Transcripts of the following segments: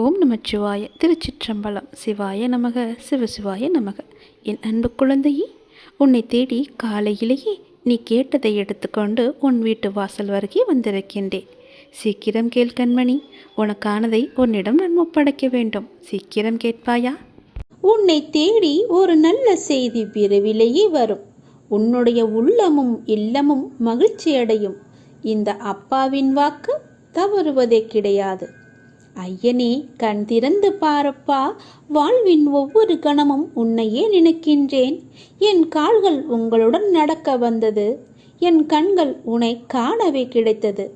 ஓம் நமச்சிவாய. திருச்சிற்றம்பலம். சிவாய நமக. சிவசிவாய நமக. என் அன்பு குழந்தையே, உன்னை தேடி காலையிலேயே நீ கேட்டதை எடுத்துக்கொண்டு உன் வீட்டு வாசல் வருகே வந்திருக்கின்றேன். சீக்கிரம் கேள் கண்மணி, உனக்கானதை உன்னிடம் நான் ஒப்படைக்க வேண்டும். சீக்கிரம் கேட்பாயா? உன்னை தேடி ஒரு நல்ல செய்தி விரைவிலேயே வரும். உன்னுடைய உள்ளமும் இல்லமும் மகிழ்ச்சி அடையும். இந்த அப்பாவின் வாக்கு தவறுவதே கிடையாது. ஐயனே, கண் திறந்து பாரப்பா. வாழ்வின் ஒவ்வொரு கணமும் உன்னையே நினைக்கின்றேன். என் கால்கள் உங்களுடன் நடக்க வந்தது. என் கண்கள் உன்னை காணவே கிடைத்தது.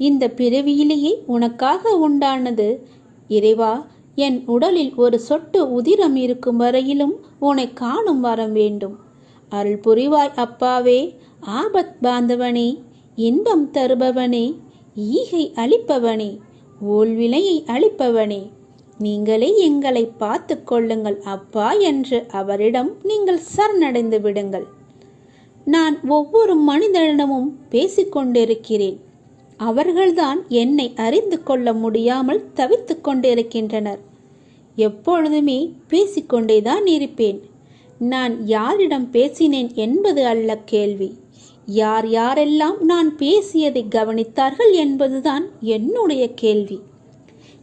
இந்த பிறவியிலேயே உனக்காக உண்டானது. இறைவா, என் உடலில் ஒரு சொட்டு உதிரம் இருக்கும் வரையிலும் உன்னை காணும் வரம் வேண்டும். அருள் புரிவாய் அப்பாவே. ஆபத் பாந்தவனே, இன்பம் தருபவனே, ஈகை அளிப்பவனே, ஊழ்வினையை அளிப்பவனே, நீங்களே எங்களை பார்த்து கொள்ளுங்கள் அப்பா என்று அவரிடம் நீங்கள் சரணடைந்து விடுங்கள். நான் ஒவ்வொரு மனிதனிடமும் பேசிக்கொண்டிருக்கிறேன். அவர்கள்தான் என்னை அறிந்து கொள்ள முடியாமல் தவித்து கொண்டிருக்கின்றனர். எப்பொழுதுமே பேசிக்கொண்டேதான் இருப்பேன். நான் யாரிடம் பேசினேன் என்பது அல்ல கேள்வி. யார் யாரெல்லாம் நான் பேசியதை கவனித்தார்கள் என்பதுதான் என்னுடைய கேள்வி.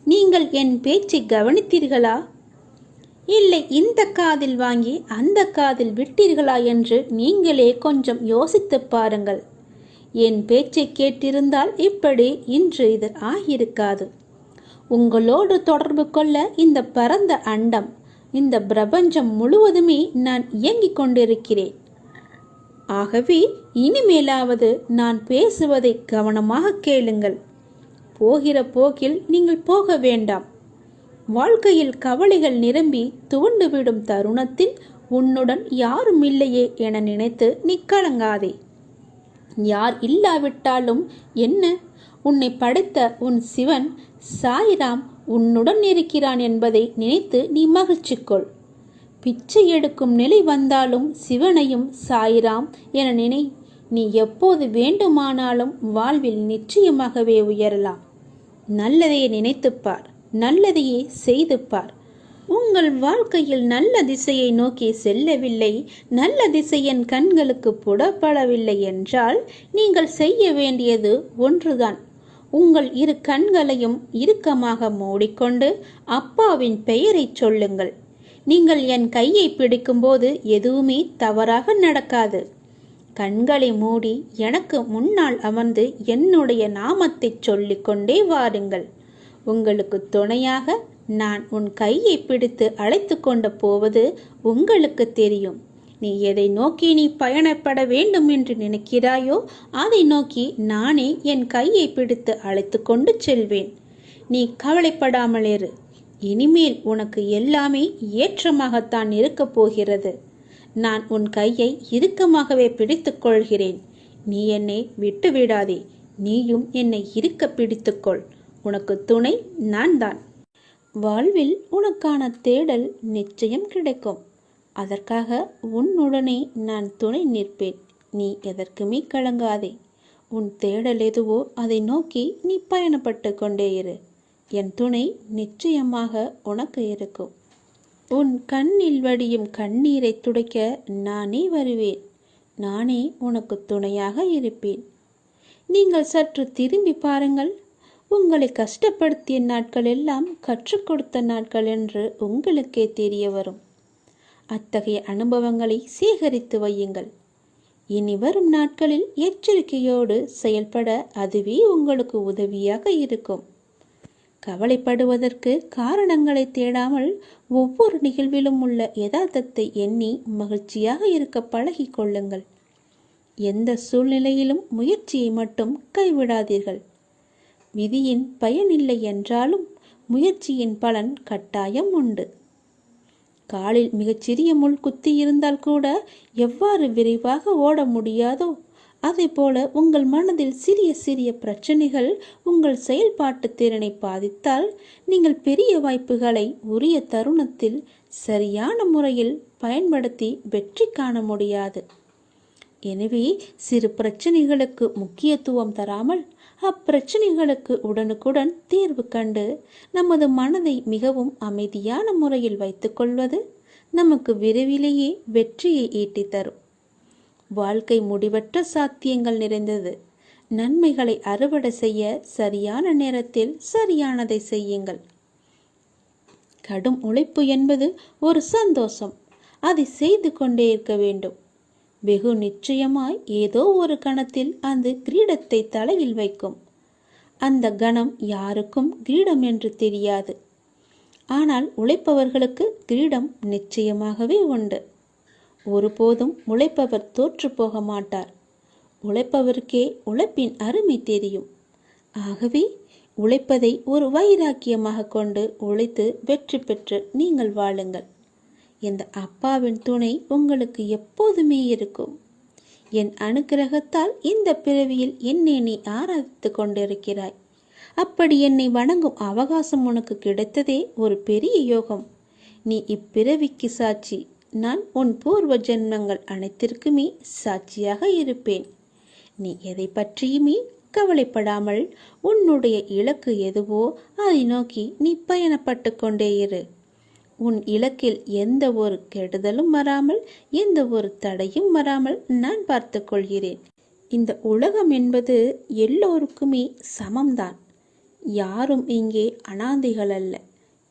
நீங்கள் என் பேச்சை கவனித்தீர்களா? இல்லை இந்த காதில் வாங்கி அந்த காதில் விட்டீர்களா என்று நீங்களே கொஞ்சம் யோசித்து பாருங்கள். என் பேச்சை கேட்டிருந்தால் இப்படி இன்று இது ஆகியிருக்காது. உங்களோடு தொடர்பு கொள்ள இந்த பரந்த அண்டம், இந்த பிரபஞ்சம் முழுவதுமே நான் இயங்கிக் கொண்டிருக்கிறேன். ஆகவே இனிமேலாவது நான் பேசுவதை கவனமாக கேளுங்கள். போகிற போக்கில் நீங்கள் போக வேண்டாம். வாழ்க்கையில் கவலைகள் நிரம்பி துவண்டுவிடும் தருணத்தில் உன்னுடன் யாரும் இல்லையே என நினைத்து நீ கலங்காதே. யார் இல்லாவிட்டாலும் என்ன, உன்னை படைத்த உன் சிவன் சாய்ராம் உன்னுடன் இருக்கிறான் என்பதை நினைத்து நீ மகிழ்ச்சி கொள். பிச்சை எடுக்கும் நிலை வந்தாலும் சிவனையும் சாய்ராம் என நினை. நீ எப்போது வேண்டுமானாலும் வாழ்வில் நிச்சயமாகவே உயரலாம். நல்லதையே நினைத்துப்பார், நல்லதையே செய்து பார். உங்கள் வாழ்க்கையில் நல்ல திசையை நோக்கி செல்லவில்லை, நல்ல திசை என் கண்களுக்கு புடப்படவில்லை என்றால் நீங்கள் செய்ய வேண்டியது ஒன்றுதான். உங்கள் இரு கண்களையும் இறுக்கமாக மூடிக்கொண்டு அப்பாவின் பெயரை சொல்லுங்கள். நீங்கள் என் கையை பிடிக்கும்போது எதுவுமே தவறாக நடக்காது. கண்களை மூடி எனக்கு முன்னால் அமர்ந்து என்னுடைய நாமத்தை சொல்லிக்கொண்டே வாருங்கள். உங்களுக்கு துணையாக நான் உன் கையை பிடித்து அழைத்து கொண்டு போவது உங்களுக்கு தெரியும். நீ எதை நோக்கி நீ பயணப்பட வேண்டும் என்று நினைக்கிறாயோ அதை நோக்கி நானே என் கையை பிடித்து அழைத்து கொண்டு செல்வேன். நீ கவலைப்படாமல் இரு. இனிமேல் உனக்கு எல்லாமே ஏற்றமாகத்தான் இருக்கப் போகிறது. நான் உன் கையை இறுக்கமாகவே பிடித்துக் கொள்கிறேன். நீ என்னை விட்டுவிடாதே. நீயும் என்னை இறுக்க பிடித்துக்கொள். உனக்கு துணை நான் தான். வாழ்வில் உனக்கான தேடல் நிச்சயம் கிடைக்கும். அதற்காக உன்னுடனே நான் துணை நிற்பேன். நீ எதற்குமே கலங்காதே. உன் தேடல் எதுவோ அதை நோக்கி நீ பயணப்பட்டு கொண்டே இரு. என் துணை நிச்சயமாக உனக்கு இருக்கும். உன் கண்ணில் வடியும் கண்ணீரை துடைக்க நானே வருவேன். நானே உனக்கு துணையாக இருப்பேன். நீங்கள் சற்று திரும்பி பாருங்கள். உங்களை கஷ்டப்படுத்திய நாட்கள் எல்லாம் கற்றுக் கொடுத்த நாட்கள் என்று உங்களுக்கே தெரிய வரும். அத்தகைய அனுபவங்களை சேகரித்து வையுங்கள். இனி வரும் நாட்களில் எச்சரிக்கையோடு செயல்பட அதுவே உங்களுக்கு உதவியாக இருக்கும். கவலைப்படுவதற்கு காரணங்களை தேடாமல் ஒவ்வொரு நிகழ்விலும் உள்ள யதார்த்தத்தை எண்ணி மகிழ்ச்சியாக இருக்க பழகி கொள்ளுங்கள். எந்த சூழ்நிலையிலும் முயற்சியை மட்டும் கைவிடாதீர்கள். விதியின் பயனில்லை என்றாலும் முயற்சியின் பலன் கட்டாயம் உண்டு. காலில் மிகச்சிறிய முள் குத்தி இருந்தால் கூட எவ்வாறு விரைவாக ஓட முடியாதோ அதே போல உங்கள் மனதில் சிறிய சிறிய பிரச்சனைகள் உங்கள் செயல்பாட்டு திறனை பாதித்தால் நீங்கள் பெரிய வாய்ப்புகளை உரிய தருணத்தில் சரியான முறையில் பயன்படுத்தி வெற்றி காண முடியாது. எனவே சிறு பிரச்சனைகளுக்கு முக்கியத்துவம் தராமல் அப்பிரச்சனைகளுக்கு உடனுக்குடன் தீர்வு கண்டு நமது மனதை மிகவும் அமைதியான முறையில் வைத்துக்கொள்வது நமக்கு விரைவிலேயே வெற்றியை ஈட்டி தரும். வாழ்க்கை முடிவற்ற சாத்தியங்கள் நிறைந்தது. நன்மைகளை அறுவடை செய்ய சரியான நேரத்தில் சரியானதை செய்யுங்கள். கடும் உழைப்பு என்பது ஒரு சந்தோஷம். அதை செய்து கொண்டே இருக்க வேண்டும். வெகு நிச்சயமாய் ஏதோ ஒரு கணத்தில் அந்த கிரீடத்தை தலையில் வைக்கும். அந்த கணம் யாருக்கும் கிரீடம் என்று தெரியாது. ஆனால் உழைப்பவர்களுக்கு கிரீடம் நிச்சயமாகவே உண்டு. ஒருபோதும் உழைப்பவர் தோற்று போக மாட்டார். உழைப்பவருக்கே உழைப்பின் அருமை தெரியும். ஆகவே உழைப்பதை ஒரு வைராக்கியமாக கொண்டு உழைத்து வெற்றி பெற்று நீங்கள் வாழுங்கள். இந்த அப்பாவின் துணை உங்களுக்கு எப்போதுமே இருக்கும். என் அனுக்கிரகத்தால் இந்த பிறவியில் என்னை நீ ஆராதித்து கொண்டிருக்கிறாய். அப்படி என்னை வணங்கும் அவகாசம் உனக்கு கிடைத்ததே ஒரு பெரிய யோகம். நீ இப்பிறவிக்கு சாட்சி. நான் உன் பூர்வ ஜென்மங்கள் அனைத்திற்குமே சாட்சியாக இருப்பேன். நீ எதை பற்றியுமே கவலைப்படாமல் உன்னுடைய இலக்கு எதுவோ அதை நோக்கி நீ பயணப்பட்டு கொண்டே இரு. உன் இலக்கில் எந்த ஒரு கெடுதலும் வராமல் எந்த ஒரு தடையும் வராமல் நான் பார்த்து கொள்கிறேன். இந்த உலகம் என்பது எல்லோருக்குமே சமம்தான். யாரும் இங்கே அனாதைகள் அல்ல.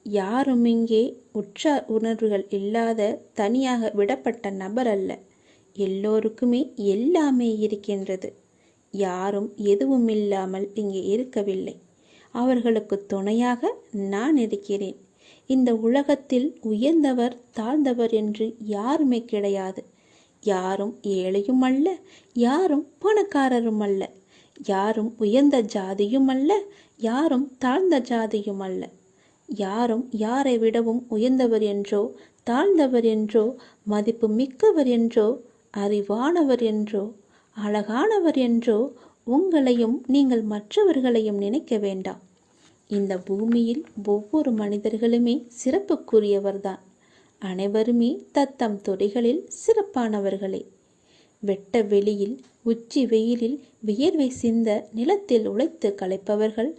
யாரும் இங்கே உற்றார் உணர்வுகள் இல்லாத தனியாக விடப்பட்ட நபர் அல்ல. எல்லோருக்குமே எல்லாமே இருக்கின்றது. யாரும் எதுவும் இல்லாமல் இங்கே இருக்கவில்லை. அவர்களுக்கு துணையாக நான் இருக்கிறேன். இந்த உலகத்தில் உயர்ந்தவர் தாழ்ந்தவர் என்று யாருமே கிடையாது. யாரும் ஏழையும் அல்ல, யாரும் பணக்காரரும் அல்ல. யாரும் உயர்ந்த ஜாதியும் அல்ல, யாரும் தாழ்ந்த ஜாதியும் அல்ல. யாரும் யாரை விடவும் உயர்ந்தவர் என்றோ தாழ்ந்தவர் என்றோ மதிப்பு மிக்கவர் என்றோ அறிவானவர் என்றோ அழகானவர் என்றோ உங்களையும் நீங்கள் மற்றவர்களையும் நினைக்க வேண்டாம். இந்த பூமியில் ஒவ்வொரு மனிதர்களுமே சிறப்புக்குரியவர்தான். அனைவருமே தத்தம் துறைகளில் சிறப்பானவர்களே. வெட்ட வெளியில் உச்சி வெயிலில் வியர்வை சிந்த நிலத்தில் உழைத்து களைப்பவர்கள்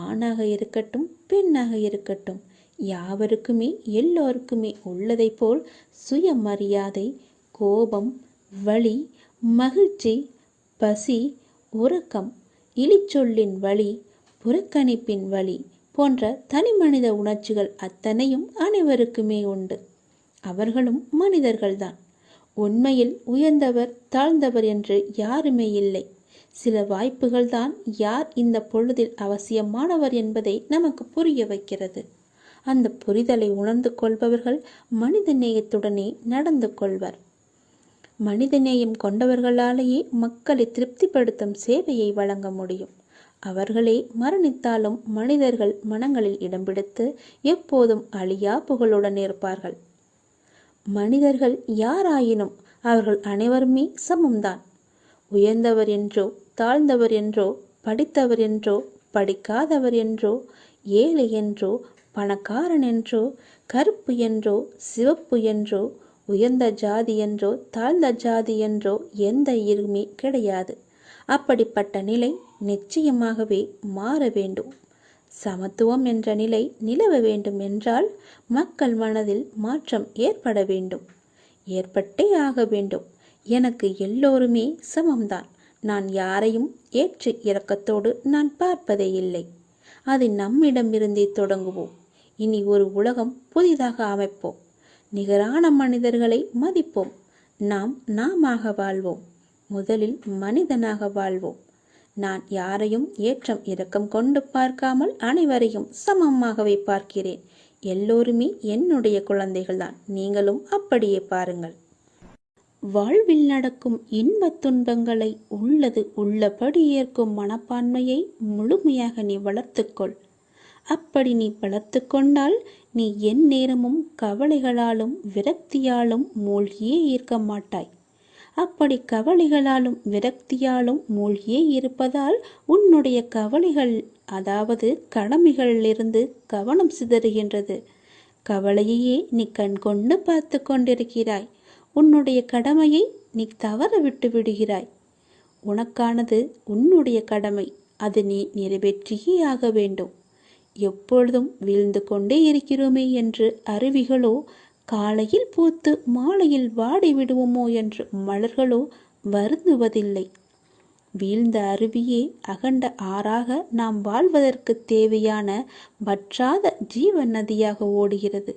ஆணாக இருக்கட்டும் பெண்ணாக இருக்கட்டும் யாவருக்குமே எல்லோருக்குமே உள்ளதை போல் சுயமரியாதை, கோபம், வலி, மகிழ்ச்சி, பசி, உறக்கம், இழிச்சொல்லின் வலி, புறக்கணிப்பின் வலி போன்ற தனிமனித உணர்ச்சிகள் அத்தனையும் அனைவருக்குமே உண்டு. அவர்களும் மனிதர்கள்தான். உண்மையில் உயர்ந்தவர் தாழ்ந்தவர் என்று யாருமே இல்லை. சில வாய்ப்புகள்தான் யார் இந்த பொழுதில் அவசியமானவர் என்பதை நமக்கு புரிய வைக்கிறது. அந்த புரிதலை உணர்ந்து கொள்பவர்கள் மனித நேயத்துடனே நடந்து கொள்வர். மனிதநேயம் கொண்டவர்களாலேயே மக்களை திருப்திப்படுத்தும் சேவையை வழங்க முடியும். அவர்களே மரணித்தாலும் மனிதர்கள் மனங்களில் இடம் பிடித்து எப்போதும் அழியா புகழுடன் இருப்பார்கள். மனிதர்கள் யாராயினும் அவர்கள் அனைவருமே சமம்தான். உயர்ந்தவர் என்றோ தாழ்ந்தவர் என்றோ படித்தவர் என்றோ படிக்காதவர் என்றோ ஏழை என்றோ பணக்காரன் என்றோ கருப்பு என்றோ சிவப்பு என்றோ உயர்ந்த ஜாதி என்றோ தாழ்ந்த ஜாதி என்றோ எந்த இருமே கிடையாது. அப்படிப்பட்ட நிலை நிச்சயமாகவே மாற வேண்டும். சமத்துவம் என்ற நிலை நிலவ வேண்டும் என்றால் மக்கள் மனதில் மாற்றம் ஏற்பட வேண்டும். ஏற்பட்டே ஆக வேண்டும். எனக்கு எல்லோருமே சமம்தான். நான் யாரையும் ஏற்று இரக்கத்தோடு நான் பார்ப்பதே இல்லை. அதை நம்மிடமிருந்தே தொடங்குவோம். இனி ஒரு உலகம் புதிதாக அமைப்போம். நிகரான மனிதர்களை மதிப்போம். நாமாக வாழ்வோம். முதலில் மனிதனாக வாழ்வோம். நான் யாரையும் ஏற்றம் இரக்கம் கொண்டு பார்க்காமல் அனைவரையும் சமமாகவே பார்க்கிறேன். எல்லோருமே என்னுடைய குழந்தைகள்தான். நீங்களும் அப்படியே பாருங்கள். வாழ்வில் நடக்கும் இன்பத் துன்பங்களை உள்ளது உள்ளபடி ஏற்கும் மனப்பான்மையை முழுமையாக நீ வளர்த்துக்கொள். அப்படி நீ வளர்த்து கொண்டால் நீ என் நேரமும் கவலைகளாலும் விரக்தியாலும் மூழ்கியே இருக்க மாட்டாய். அப்படி கவலைகளாலும் விரக்தியாலும் மூழ்கியே இருப்பதால் உன்னுடைய கவலைகள் அதாவது கடமைகளிலிருந்து கவனம் சிதறுகின்றது. கவலையையே நீ கண் கொண்டு பார்த்து கொண்டிருக்கிறாய். உன்னுடைய கடமையை நீ தவற விட்டு விடுகிறாய். உனக்கானது உன்னுடைய கடமை, அது நீ நிறைவேற்றியே ஆக வேண்டும். எப்பொழுதும் வீழ்ந்து கொண்டே இருக்கிறோமே என்று அருவிகளோ, காலையில் பூத்து மாலையில் வாடி விடுவோமோ என்று மலர்களோ வருந்துவதில்லை. வீழ்ந்த அருவியே அகண்ட ஆறாக நாம் வாழ்வதற்கு தேவையான வற்றாத ஜீவ நதியாக ஓடுகிறது.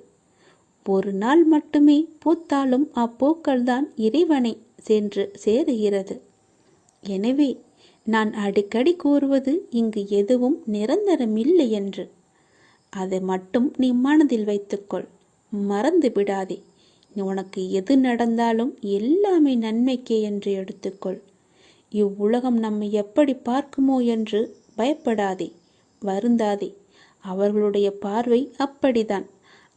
ஒரு நாள் மட்டுமே பூத்தாலும் அப்பூக்கள்தான் இறைவனை சென்று சேருகிறது. எனவே நான் அடிக்கடி கூறுவது இங்கு எதுவும் நிரந்தரமில்லை என்று. அதை மட்டும் நீ மனதில் வைத்துக்கொள், மறந்து விடாதே. உனக்கு எது நடந்தாலும் எல்லாமே நன்மைக்கே என்று எடுத்துக்கொள். இவ்வுலகம் நம்மை எப்படி பார்க்குமோ என்று பயப்படாதே, வருந்தாதே. அவர்களுடைய பார்வை அப்படிதான்.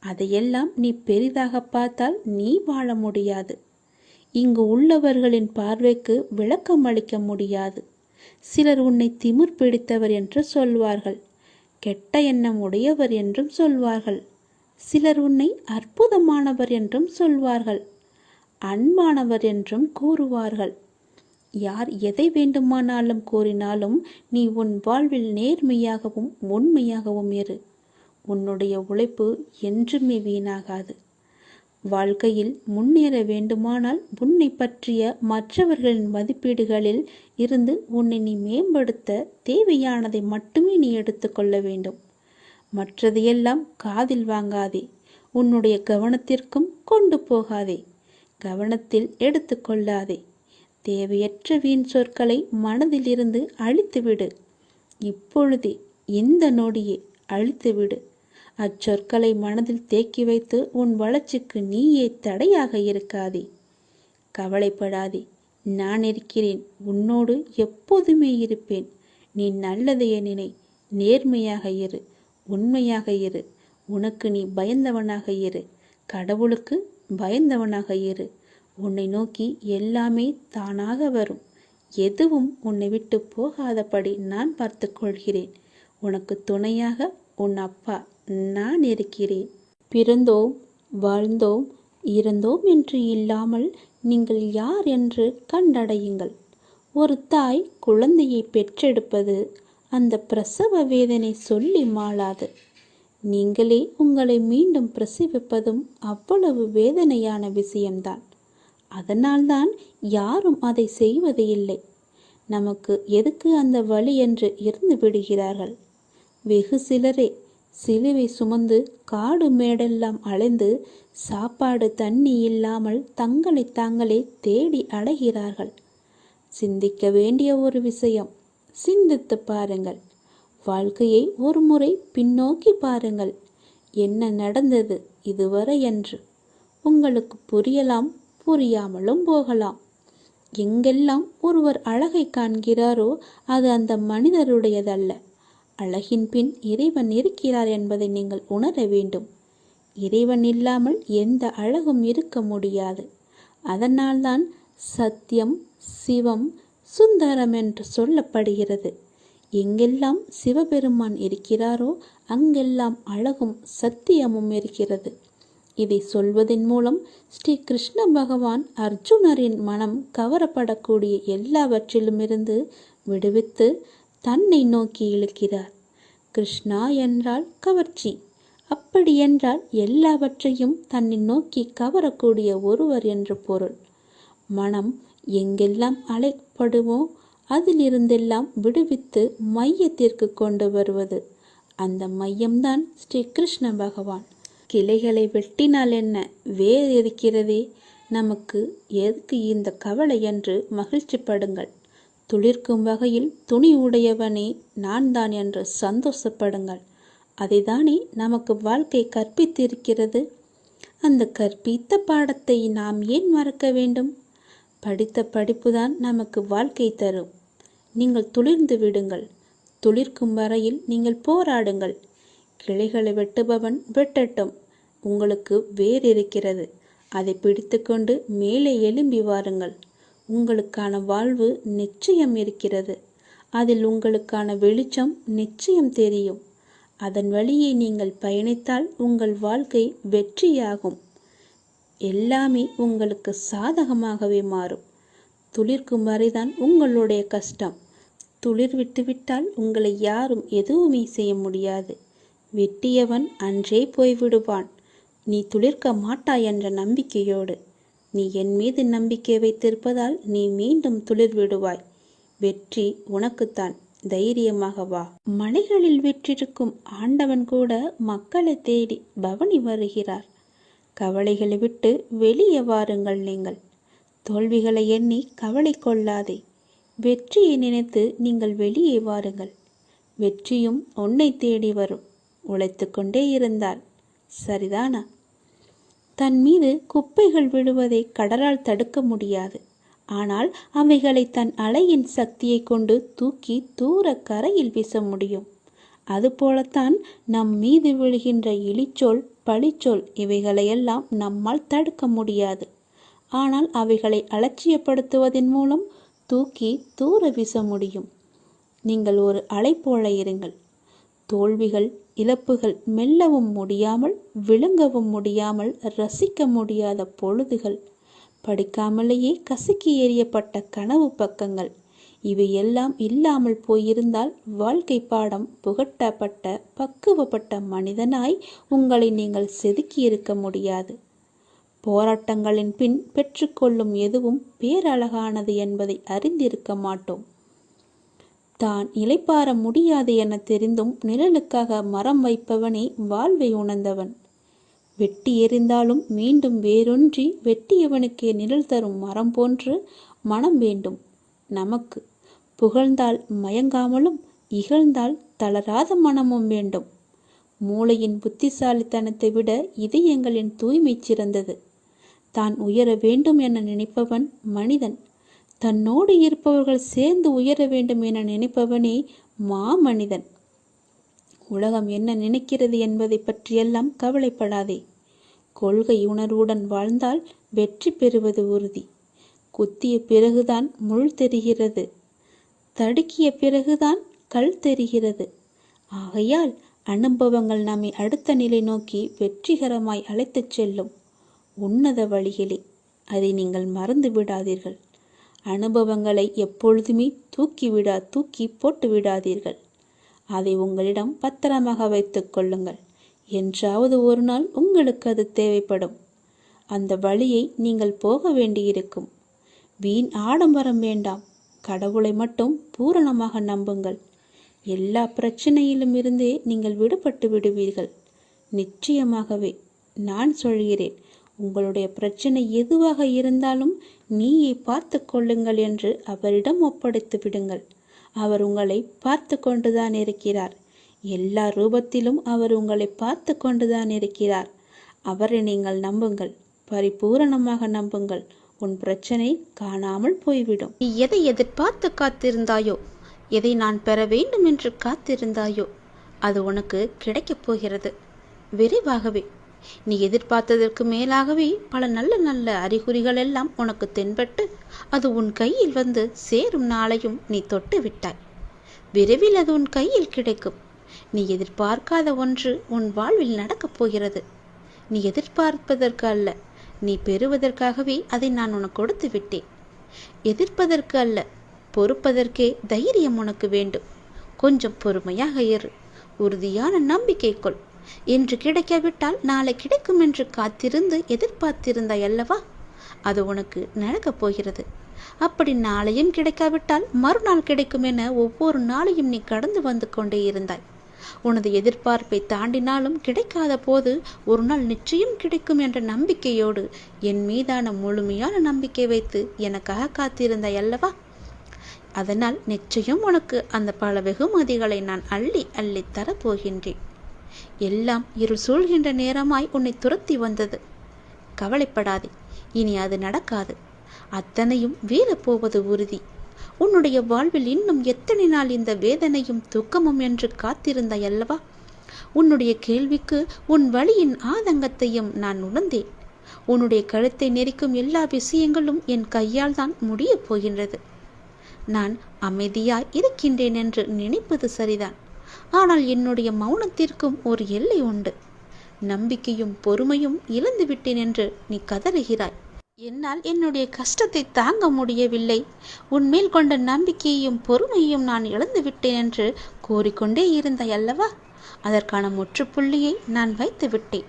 அதையெல்லாம் நீ பெரிதாக பார்த்தால் நீ வாழ முடியாது. இங்கு உள்ளவர்களின் பார்வைக்கு விளக்கம் அளிக்க முடியாது. சிலர் உன்னை திமிர் பிடித்தவர் என்று சொல்வார்கள், கெட்ட எண்ணம் உடையவர் என்றும் சொல்வார்கள். சிலர் உன்னை அற்புதமானவர் என்றும் சொல்வார்கள், அன்பானவர் என்றும் கூறுவார்கள். யார் எதை வேண்டுமானாலும் கூறினாலும் நீ உன் வாழ்வில் நேர்மையாகவும் உண்மையாகவும் இரு. உன்னுடைய உழைப்பு என்றுமே வீணாகாது. வாழ்க்கையில் முன்னேற வேண்டுமானால் உன்னை பற்றிய மற்றவர்களின் மதிப்பீடுகளில் இருந்து உன்னை நீ மேம்படுத்த தேவையானதை மட்டுமே நீ எடுத்துக்கொள்ள வேண்டும். மற்றதையெல்லாம் காதில் வாங்காதே, உன்னுடைய கவனத்திற்கும் கொண்டு போகாதே, கவனத்தில் எடுத்துக்கொள்ளாதே. தேவையற்ற வீண் சொற்களை மனதிலிருந்து அழித்துவிடு. இப்பொழுதே, இந்த நொடியே அழித்துவிடு. அச்சொற்களை மனதில் தேக்கி வைத்து உன் வளர்ச்சிக்கு நீயே தடையாக இருக்காதே. கவலைப்படாதே, நான் இருக்கிறேன், உன்னோடு எப்போதுமே இருப்பேன். நீ நல்லதையே நினை, நேர்மையாக இரு, உண்மையாக இரு. உனக்கு நீ பயந்தவனாக இரு, கடவுளுக்கு பயந்தவனாக இரு. உன்னை நோக்கி எல்லாமே தானாக வரும். எதுவும் உன்னை விட்டு போகாதபடி நான் பார்த்து கொள்கிறேன். உனக்கு துணையாக உன் அப்பா நான் இருக்கிறேன். பிறந்தோம், வாழ்ந்தோம், இறந்தோம் என்று இல்லாமல் நீங்கள் யார் என்று கண்டடையுங்கள். ஒரு தாய் குழந்தையை பெற்றெடுப்பது அந்த பிரசவ வேதனை சொல்லி மாளாது. நீங்களே உங்களை மீண்டும் பிரசவிப்பதும் அவ்வளவு வேதனையான விஷயம்தான். அதனால்தான் யாரும் அதை செய்வது இல்லை. நமக்கு எதுக்கு அந்த வலி என்று இருந்து விடுகிறார்கள். வெகு சிலரே சிலுவை சுமந்து காடு மேடெல்லாம் அலைந்து சாப்பாடு தண்ணி இல்லாமல் தங்களை தாங்களே தேடி அடைகிறார்கள். சிந்திக்க வேண்டிய ஒரு விஷயம், சிந்தித்து பாருங்கள். வாழ்க்கையை ஒரு முறை பின்னோக்கி பாருங்கள். என்ன நடந்தது இதுவரை என்று உங்களுக்கு புரியலாம், புரியாமலும் போகலாம். எங்கெல்லாம் ஒருவர் அழகை காண்கிறாரோ அது அந்த மனிதருடையதல்ல. அழகின் பின் இறைவன் இருக்கிறார் என்பதை நீங்கள் உணர வேண்டும். இறைவன் இல்லாமல் எந்த அழகும் இருக்க முடியாது. அதனால்தான் சத்தியம், சிவம், சுந்தரம் என்று சொல்லப்படுகிறது. எங்கெல்லாம் சிவபெருமான் இருக்கிறாரோ அங்கெல்லாம் அழகும் சத்தியமும் இருக்கிறது. இதை சொல்வதன் மூலம் ஸ்ரீ கிருஷ்ண பகவான் அர்ஜுனரின் மனம் கவரப்படக்கூடிய எல்லாவற்றிலுமிருந்து விடுவித்து தன்னை நோக்கி இழுக்கிறார். கிருஷ்ணா என்றால் கவர்ச்சி. அப்படி என்றால் எல்லாவற்றையும் தன்னை நோக்கி கவரக்கூடிய ஒருவர் என்று பொருள். மனம் எங்கெல்லாம் அலைப்படுமோ அதிலிருந்தெல்லாம் விடுவித்து மையத்திற்கு கொண்டு வருவது. அந்த மையம்தான் ஸ்ரீ கிருஷ்ண பகவான். கிளைகளை வெட்டினால் என்ன, வேர் இருக்கிறதே, நமக்கு எதுக்கு இந்த கவலை என்று மகிழ்ச்சிப்படுங்கள். துளிர்க்கும் வகையில் துணி உடையவனே நான் தான் என்று சந்தோஷப்படுங்கள். அதைதானே நமக்கு வாழ்க்கை கற்பித்திருக்கிறது. அந்த கற்பித்த பாடத்தை நாம் ஏன் மறக்க வேண்டும்? படித்த படிப்புதான் நமக்கு வாழ்க்கை தரும். நீங்கள் துளிர்ந்து விடுங்கள். துளிர்க்கும் வரையில் நீங்கள் போராடுங்கள். கிளைகளை வெட்டுபவன் வெட்டட்டும். உங்களுக்கு வேர் இருக்கிறது, அதை பிடித்து கொண்டு மேலே எழும்பி வாருங்கள். உங்களுக்கான வாழ்வு நிச்சயம் இருக்கிறது. அதில் உங்களுக்கான வெளிச்சம் நிச்சயம் தெரியும். அதன் வழியே நீங்கள் பயணித்தால் உங்கள் வாழ்க்கை வெற்றியாகும். எல்லாமே உங்களுக்கு சாதகமாகவே மாறும். துளிர்க்கும் வரைதான் உங்களுடைய கஷ்டம். துளிர் விட்டுவிட்டால் உங்களை யாரும் எதுவுமே செய்ய முடியாது. வெட்டியவன் அன்றே போய்விடுவான். நீ துளிர்க்க மாட்டாய் என்ற நம்பிக்கையோடு. நீ என் மீது நம்பிக்கை வைத்திருப்பதால் நீ மீண்டும் துளிர் விடுவாய். வெற்றி உனக்குத்தான். தைரியமாக வா. மலைகளில் விற்றிருக்கும் ஆண்டவன் கூட மக்களை தேடி பவனி வருகிறார். கவலைகளை விட்டு வெளியே வாருங்கள். நீங்கள் தோல்விகளை எண்ணி கவலை கொள்ளாதே. வெற்றியை நினைத்து நீங்கள் வெளியே வாருங்கள். வெற்றியும் உன்னை தேடி வரும். உழைத்து கொண்டே இருந்தால் சரிதானா? தன் மீது குப்பைகள் விழுவதை கடலால் தடுக்க முடியாது. ஆனால் அவைகளை தன் அலையின் சக்தியை கொண்டு தூக்கி தூர கரையில் வீச முடியும். அதுபோலத்தான் நம் மீது விழுகின்ற இழிச்சொல், பழிச்சொல் இவைகளையெல்லாம் நம்மால் தடுக்க முடியாது. ஆனால் அவைகளை அலட்சியப்படுத்துவதன் மூலம் தூக்கி தூர வீச முடியும். நீங்கள் ஒரு அலை போல இருங்கள். தோல்விகள், இழப்புகள் மெல்லவும் முடியாமல், விழுங்கவும் முடியாமல், ரசிக்க முடியாத பொழுதுகள், படிக்காமலேயே கசக்கி எறியப்பட்ட கனவு பக்கங்கள், இவையெல்லாம் இல்லாமல் போயிருந்தால் வாழ்க்கை பாடம் புகட்டப்பட்ட பக்குவப்பட்ட மனிதனாய் உங்களை நீங்கள் செதுக்கியிருக்க முடியாது. போராட்டங்களின் பின் பெற்றுக்கொள்ளும் எதுவும் பேரழகானது என்பதை அறிந்திருக்க மாட்டோம். தான் இளைப்பாற முடியாது என தெரிந்தும் நிழலுக்காக மரம் வைப்பவனே வாழ்வை உணர்ந்தவன். வெட்டி எறிந்தாலும் மீண்டும் வேரொன்றி வெட்டியவனுக்கே நிழல் தரும் மரம் போன்று மனம் வேண்டும் நமக்கு. புகழ்ந்தால் மயங்காமலும் இகழ்ந்தால் தளராத மனமும் வேண்டும். மூளையின் புத்திசாலித்தனத்தை விட இதயங்களின் தூய்மை சிறந்தது. தான் உயர வேண்டும் என நினைப்பவன் மனிதன். தன்னோடு இருப்பவர்கள் சேர்ந்து உயர வேண்டும் என நினைப்பவனே மாமனிதன். உலகம் என்ன நினைக்கிறது என்பதை பற்றியெல்லாம் கவலைப்படாதே. கொள்கை உணர்வுடன் வாழ்ந்தால் வெற்றி பெறுவது உறுதி. குத்திய பிறகுதான் முள் தெரிகிறது, தடுக்கிய பிறகுதான் கல் தெரிகிறது. ஆகையால் அனுபவங்கள் நம்மை அடுத்த நிலை நோக்கி வெற்றிகரமாய் அழைத்துச் செல்லும் உன்னத வழிகளே. அதை நீங்கள் மறந்து விடாதீர்கள். அனுபவங்களை எப்பொழுதுமே தூக்கி போட்டு விடாதீர்கள். அதை உங்களிடம் பத்திரமாக வைத்துக் கொள்ளுங்கள். என்றாவது ஒரு நாள் உங்களுக்கு அது தேவைப்படும். அந்த வழியை நீங்கள் போக வேண்டியிருக்கும். வீண் ஆடம்பரம் வேண்டாம். கடவுளை மட்டும் பூரணமாக நம்புங்கள். எல்லா பிரச்சனையிலும் இருந்தே நீங்கள் விடுபட்டு விடுவீர்கள். நிச்சயமாகவே நான் சொல்கிறேன். உங்களுடைய பிரச்சனை எதுவாக இருந்தாலும் நீயே பார்த்து கொள்ளுங்கள் என்று அவரிடம் ஒப்படைத்து விடுங்கள். அவர் உங்களை பார்த்து கொண்டுதான் இருக்கிறார். எல்லா ரூபத்திலும் அவர் உங்களை பார்த்து கொண்டுதான் இருக்கிறார். அவரை நீங்கள் நம்புங்கள். பரிபூரணமாக நம்புங்கள். உன் பிரச்சனை காணாமல் போய்விடும். நீ எதை எதிர்பார்த்து காத்திருந்தாயோ, எதை நான் பெற வேண்டும் என்று காத்திருந்தாயோ, அது உனக்கு கிடைக்கப் போகிறது விரைவாகவே. நீ எதிர்பார்த்ததற்கு மேலாகவே பல நல்ல நல்ல அறிகுறிகள் எல்லாம் உனக்கு தென்பட்டு அது உன் கையில் வந்து சேரும் நாளையும் நீ தொட்டு விட்டாய். விரைவில் அது உன் கையில் கிடைக்கும். நீ எதிர்பார்க்காத ஒன்று உன் வாழ்வில் நடக்கப் போகிறது. நீ எதிர்பார்ப்பதற்கு அல்ல, நீ பெறுவதற்காகவே அதை நான் உனக்கு கொடுத்து விட்டேன். எதிர்ப்பதற்கு அல்ல, பொறுப்பதற்கே தைரியம் உனக்கு வேண்டும். கொஞ்சம் பொறுமையாக இரு. உறுதியான நம்பிக்கை கொள். இன்று கிடைக்காவிட்டால் நாளை கிடைக்கும் என்று காத்திருந்து எதிர்பார்த்திருந்தாய் அல்லவா? அது உனக்கு நடக்கப் போகிறது. அப்படி நாளையும் கிடைக்காவிட்டால் மறுநாள் கிடைக்கும் என ஒவ்வொரு நாளையும் நீ கடந்து வந்து கொண்டே இருந்தாய். உனது எதிர்பார்ப்பை தாண்டினாலும் கிடைக்காத போது ஒரு நாள் நிச்சயம் கிடைக்கும் என்ற நம்பிக்கையோடு என் மீதான முழுமையான நம்பிக்கை வைத்து எனக்காக காத்திருந்தாய் அல்லவா? அதனால் நிச்சயம் உனக்கு அந்த பல வெகுமதிகளை நான் அள்ளி அள்ளி தரப்போகின்றேன். எல்லாம் இருள் சூழ்கின்ற நேரமாய் உன்னை துரத்தி வந்தது. கவலைப்படாதே, இனி அது நடக்காது. அத்தனையும் வீழப்போவது உறுதி. உன்னுடைய வாழ்வில் இன்னும் எத்தனை நாள் இந்த வேதனையும் துக்கமும் என்று காத்திருந்தாய் அல்லவா? உன்னுடைய கேள்விக்கு உன் வழியின் ஆதங்கத்தையும் நான் உணர்ந்தேன். உன்னுடைய கழுத்தை நெரிக்கும் எல்லா விஷயங்களும் என் கையால் தான் முடியப் போகின்றது. நான் அமைதியாய் இருக்கின்றேன் என்று நினைப்பது சரிதான். ஆனால் என்னுடைய மௌனத்திற்கும் ஒரு எல்லை உண்டு. நம்பிக்கையும் பொறுமையும் இழந்து விட்டேன் என்று நீ கதறுகிறாய். என்னால் என்னுடைய கஷ்டத்தை தாங்க முடியவில்லை. உன்மேல் கொண்ட நம்பிக்கையையும் பொறுமையையும் நான் இழந்து விட்டேன் என்று கூறிக்கொண்டே இருந்தாய் அல்லவா? அதற்கான முற்றுப்புள்ளியை நான் வைத்து விட்டேன்.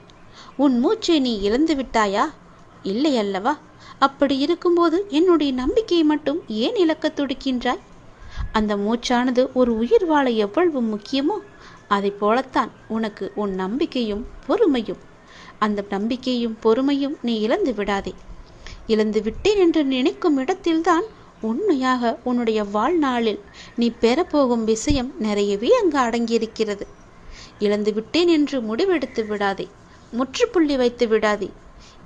உன் மூச்சை நீ இழந்து விட்டாயா? இல்லை அல்லவா? அப்படி இருக்கும்போது என்னுடைய நம்பிக்கையை மட்டும் ஏன் இழக்க துடிக்கின்றாய்? அந்த மூச்சானது ஒரு உயிர் வாழ எவ்வளவு முக்கியமோ அதை போலத்தான் உனக்கு உன் நம்பிக்கையும் பொறுமையும். அந்த நம்பிக்கையும் பொறுமையும் நீ இழந்து விடாதே. இழந்து விட்டேன் என்று நினைக்கும் இடத்தில்தான் உண்மையாக உன்னுடைய வாழ்நாளில் நீ பெறப்போகும் விஷயம் நிறையவே அங்கு அடங்கியிருக்கிறது. இழந்து விட்டேன் என்று முடிவெடுத்து விடாதே. முற்றுப்புள்ளி வைத்து விடாதே.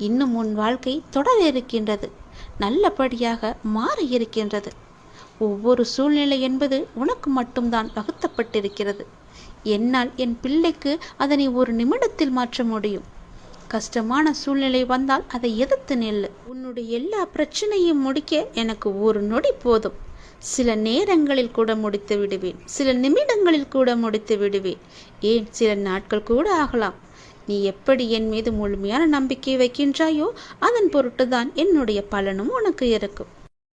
இன்னும் உன் வாழ்க்கை தொடர இருக்கின்றது. நல்லபடியாக மாற இருக்கின்றது. ஒவ்வொரு சூழ்நிலை என்பது உனக்கு மட்டும்தான் வகுத்தப்பட்டிருக்கிறது. என்னால் என் பிள்ளைக்கு அதனை ஒரு நிமிடத்தில் மாற்ற முடியும். கஷ்டமான சூழ்நிலை வந்தால் அதை எதிர்த்து நில்லு. உன்னுடைய எல்லா பிரச்சனையும் முடிக்க எனக்கு ஒரு நொடி போதும். சில நேரங்களில் கூட முடித்து விடுவேன். சில நிமிடங்களில் கூட முடித்து விடுவேன். ஏன் சில நாட்கள் கூட ஆகலாம். நீ எப்படி என் மீது முழுமையான நம்பிக்கை வைக்கின்றாயோ அதன் பொருட்டுதான் என்னுடைய பலனும் உனக்கு இருக்கும்.